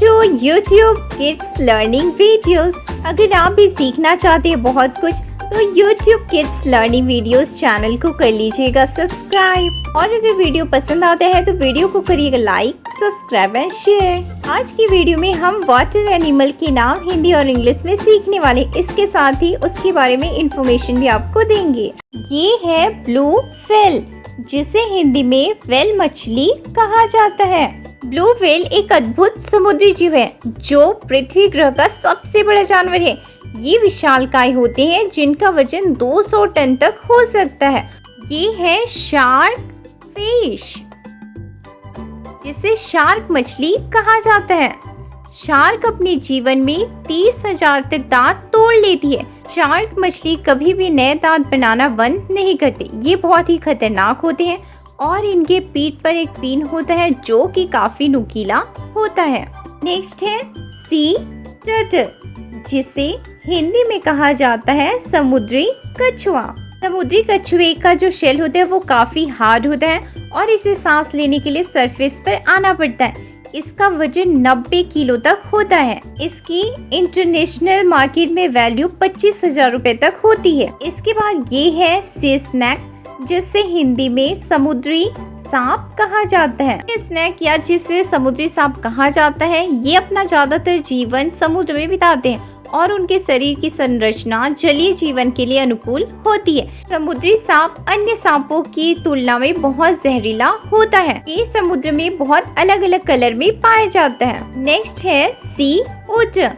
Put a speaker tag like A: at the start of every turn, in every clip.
A: To YouTube Kids Learning Videos। अगर आप भी सीखना चाहते हैं बहुत कुछ तो YouTube Kids Learning Videos channel को कर लीजिएगा सब्सक्राइब। और अगर वीडियो पसंद आता है तो वीडियो को करिएगा लाइक, सब्सक्राइब एंड शेयर। आज की वीडियो में हम वाटर एनिमल के नाम हिंदी और इंग्लिश में सीखने वाले, इसके साथ ही उसके बारे में इंफॉर्मेशन भी आपको देंगे। ये है ब्लू व्हेल, जिसे हिंदी में व्हेल मछली कहा जाता है। ब्लू व्हेल एक अद्भुत समुद्री जीव है जो पृथ्वी ग्रह का सबसे बड़ा जानवर है। ये विशालकाय होते हैं जिनका वजन 200 टन तक हो सकता है। ये है शार्क फिश, जिसे शार्क मछली कहा जाता है। शार्क अपने जीवन में 30,000 तक दांत तोड़ लेती है। शार्क मछली कभी भी नए दांत बनाना बंद नहीं करते। ये बहुत ही खतरनाक होते हैं और इनके पीठ पर एक पिन होता है जो कि काफी नुकीला होता है। नेक्स्ट है सी टर्टल, जिसे हिंदी में कहा जाता है समुद्री कछुआ। समुद्री कछुए का जो शेल होता है वो काफी हार्ड होता है और इसे सांस लेने के लिए सरफेस पर आना पड़ता है। इसका वजन 90 किलो तक होता है। इसकी इंटरनेशनल मार्केट में वैल्यू 25,000 रुपए तक होती है। इसके बाद ये है सी स्नैक, जिसे हिंदी में समुद्री सांप कहा जाता है। स्नैक या जिसे समुद्री सांप कहा जाता है, ये अपना ज्यादातर जीवन समुद्र में बिताते हैं और उनके शरीर की संरचना जलीय जीवन के लिए अनुकूल होती है। समुद्री सांप अन्य सांपों की तुलना में बहुत जहरीला होता है। ये समुद्र में बहुत अलग अलग कलर में पाया जाता है। नेक्स्ट है सी ओटर,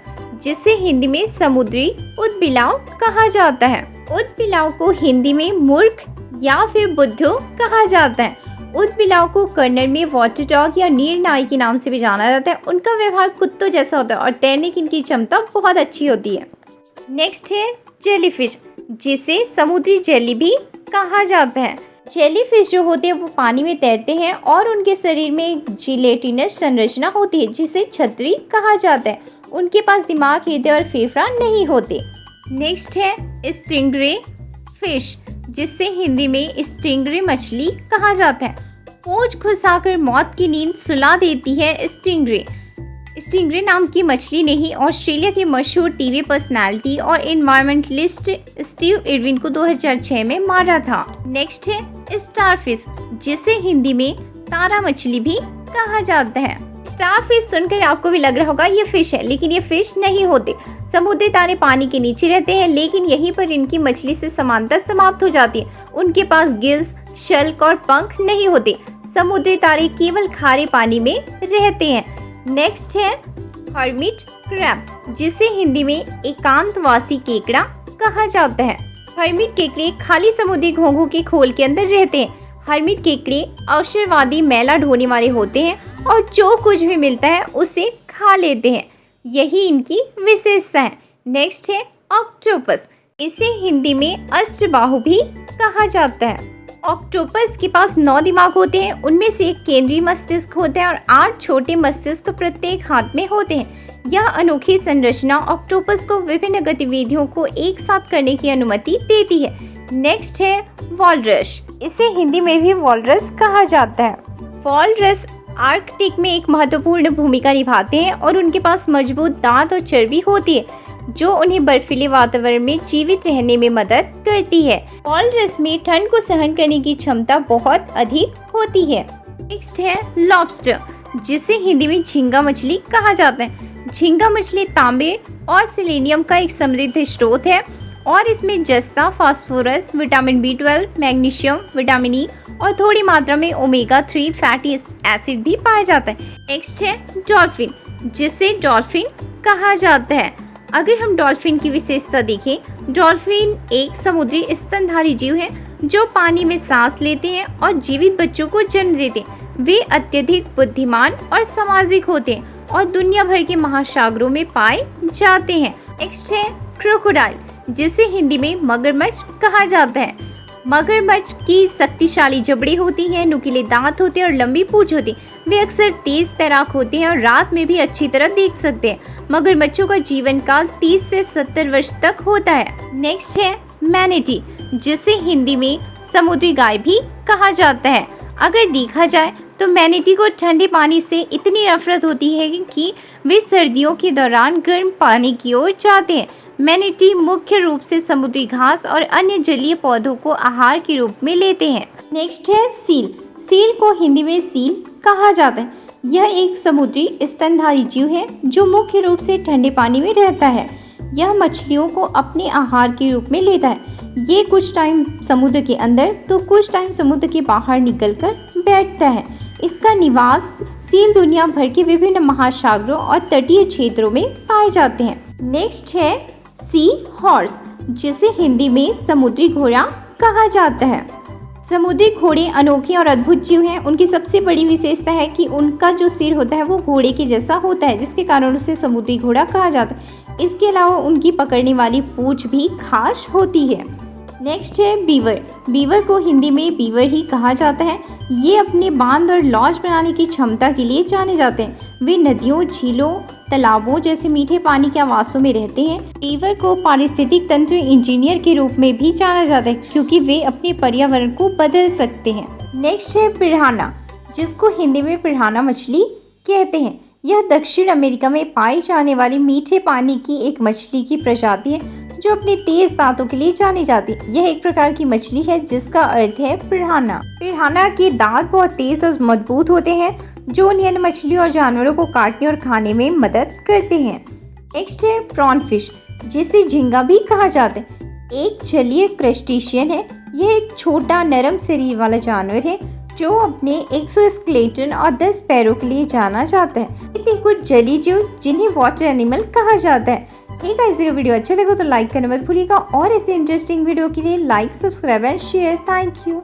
A: जिसे हिंदी में समुद्री ऊदबिलाव कहा जाता है। ऊदबिलाव को हिंदी में मूर्ख या फिर बुद्धू कहा जाता है। ऊदबिलाव को कन्नड़ में वाटर डॉग या नीरनाई के नाम से भी जाना जाता है। उनका व्यवहार कुत्तों जैसा होता है और तैरने की इनकी क्षमता बहुत अच्छी होती है। नेक्स्ट है जेलीफिश, जिसे समुद्री जेली भी कहा जाता है। जेलीफिश जो होते हैं वो पानी में तैरते हैं और उनके शरीर में एक जिलेटिनस संरचना होती है जिसे छतरी कहा जाता है। उनके पास दिमाग, हृदय और फेफड़ा नहीं होते। नेक्स्ट है स्टिंगरे फिश, जिसे हिंदी में स्टिंगरे मछली कहा जाता है। पूंछ घुसाकर मौत की नींद सुला देती है स्टिंगरे। स्टिंगरे नाम की मछली ने ही ऑस्ट्रेलिया के मशहूर टीवी पर्सनालिटी और एनवायरमेंटलिस्ट स्टीव इरविन को 2006 में मारा था। नेक्स्ट है स्टारफिश, जिसे हिंदी में तारा मछली भी कहा जाता है। स्टारफिश सुनकर आपको भी लग रहा होगा ये फिश है, लेकिन ये फिश नहीं होते। समुद्री तारे पानी के नीचे रहते हैं, लेकिन यहीं पर इनकी मछली से समानता समाप्त हो जाती है। उनके पास गिल्स, शल्क और पंख नहीं होते। समुद्री तारे केवल खारे पानी में रहते हैं। नेक्स्ट है हर्मिट क्रैब, जिसे हिंदी में एकांतवासी केकड़ा कहा जाता है। हर्मिट केकड़े खाली समुद्री घोंघों के खोल के अंदर रहते हैं। हर्मिट केकड़े अवसरवादी, मैला ढोने वाले होते हैं और जो कुछ भी मिलता है उसे खा लेते हैं। यही इनकी विशेषता है। नेक्स्ट है ऑक्टोपस, इसे हिंदी में अष्टबाहु भी कहा जाता है। ऑक्टोपस के पास 9 दिमाग होते हैं। उनमें से एक केंद्रीय मस्तिष्क होता है और 8 छोटे मस्तिष्क प्रत्येक हाथ में होते हैं। यह अनोखी संरचना ऑक्टोपस को विभिन्न गतिविधियों को एक साथ करने की अनुमति देती है। नेक्स्ट है वॉलरस, इसे हिंदी में भी वॉलरस कहा जाता है। वॉलरस आर्कटिक में एक महत्वपूर्ण भूमिका निभाते हैं और उनके पास मजबूत दांत और चर्बी होती है जो उन्हें बर्फीले वातावरण में जीवित रहने में मदद करती है। वॉलरस में ठंड को सहन करने की क्षमता बहुत अधिक होती है। नेक्स्ट है लॉबस्टर, जिसे हिंदी में झींगा मछली कहा जाता है। झींगा मछली तांबे और सेलेनियम का एक समृद्ध स्रोत है और इसमें जस्ता, phosphorus, vitamin B12, magnesium, vitamin E और थोड़ी मात्रा में ओमेगा 3 फैटी एसिड भी पाया जाता है। नेक्स्ट है डॉल्फिन, जिसे डॉल्फिन कहा जाता है। अगर हम डॉल्फिन की विशेषता देखें, डॉल्फिन एक समुद्री स्तनधारी जीव है जो पानी में सांस लेते हैं और जीवित बच्चों को जन्म देते हैं। वे अत्यधिक बुद्धिमान और सामाजिक होते हैं और दुनिया भर के महासागरों में पाए जाते हैं। नेक्स्ट है क्रोकोडाइल, जिसे हिंदी में मगरमच्छ कहा जाता है। मगरमच्छ की शक्तिशाली जबड़े होती हैं, नुकीले दांत होते हैं और लंबी पूंछ होती है। वे अक्सर तेज तैराक होते हैं और रात में भी अच्छी तरह देख सकते हैं। मगरमच्छों का जीवन काल 30 से 70 वर्ष तक होता है। नेक्स्ट है मैनेटी, जिसे हिंदी में समुद्री गाय भी कहा जाता है। अगर देखा जाए तो मैनिटी को ठंडे पानी से इतनी नफरत होती है कि वे सर्दियों के दौरान गर्म पानी की ओर जाते हैं। मैनिटी मुख्य रूप से समुद्री घास और अन्य जलीय पौधों को आहार के रूप में लेते हैं। नेक्स्ट है सील। सील को हिंदी में सील कहा जाता है। यह एक समुद्री स्तनधारी जीव है जो मुख्य रूप से ठंडे पानी में रहता है। यह मछलियों को अपने आहार के रूप में लेता है। ये कुछ टाइम समुद्र के अंदर तो कुछ टाइम समुद्र के बाहर निकलकर बैठता है। इसका निवास सील दुनिया भर के विभिन्न महासागरों और तटीय क्षेत्रों में पाए जाते हैं। नेक्स्ट है सी हॉर्स, जिसे हिंदी में समुद्री घोड़ा कहा जाता है। समुद्री घोड़े अनोखे और अद्भुत जीव हैं। उनकी सबसे बड़ी विशेषता है कि उनका जो सिर होता है वो घोड़े के जैसा होता है, जिसके कारण उसे समुद्री घोड़ा कहा जाता है। इसके अलावा उनकी पकड़ने वाली पूंछ भी खास होती है। नेक्स्ट है बीवर। बीवर को हिंदी में बीवर ही कहा जाता है। ये अपने बांध और लॉज बनाने की क्षमता के लिए जाने जाते हैं। वे नदियों, झीलों, तालाबों जैसे मीठे पानी के आवासों में रहते हैं। बीवर को पारिस्थितिक तंत्र इंजीनियर के रूप में भी जाना जाता है, क्योंकि वे अपने पर्यावरण को बदल सकते हैं। नेक्स्ट है पिरान्हा, जिसको हिंदी में पिरान्हा मछली कहते हैं। यह दक्षिण अमेरिका में पाई जाने वाली मीठे पानी की एक मछली की प्रजाति है जो अपने तेज दांतों के लिए जानी जाती है। यह एक प्रकार की मछली है जिसका अर्थ है पिरान्हा। पिरान्हा के दांत बहुत तेज और मजबूत होते हैं जो अन्य मछलियों और जानवरों को काटने और खाने में मदद करते हैं। नेक्स्ट है प्रॉन फिश, जिसे झींगा भी कहा जाता है। एक जलीय क्रस्टेशियन है। यह एक छोटा नरम शरीर वाला जानवर है जो अपने एक्सोस्केलेटन और 10 पैरों के लिए जाना जाता है। ये कुछ जलीय जीव जिन्हें वाटर एनिमल कहा जाता है। ठीक है, इसी वीडियो अच्छा लगा तो लाइक करना मत भूलिएगा और ऐसे इंटरेस्टिंग वीडियो के लिए like, subscribe and share. Thank you.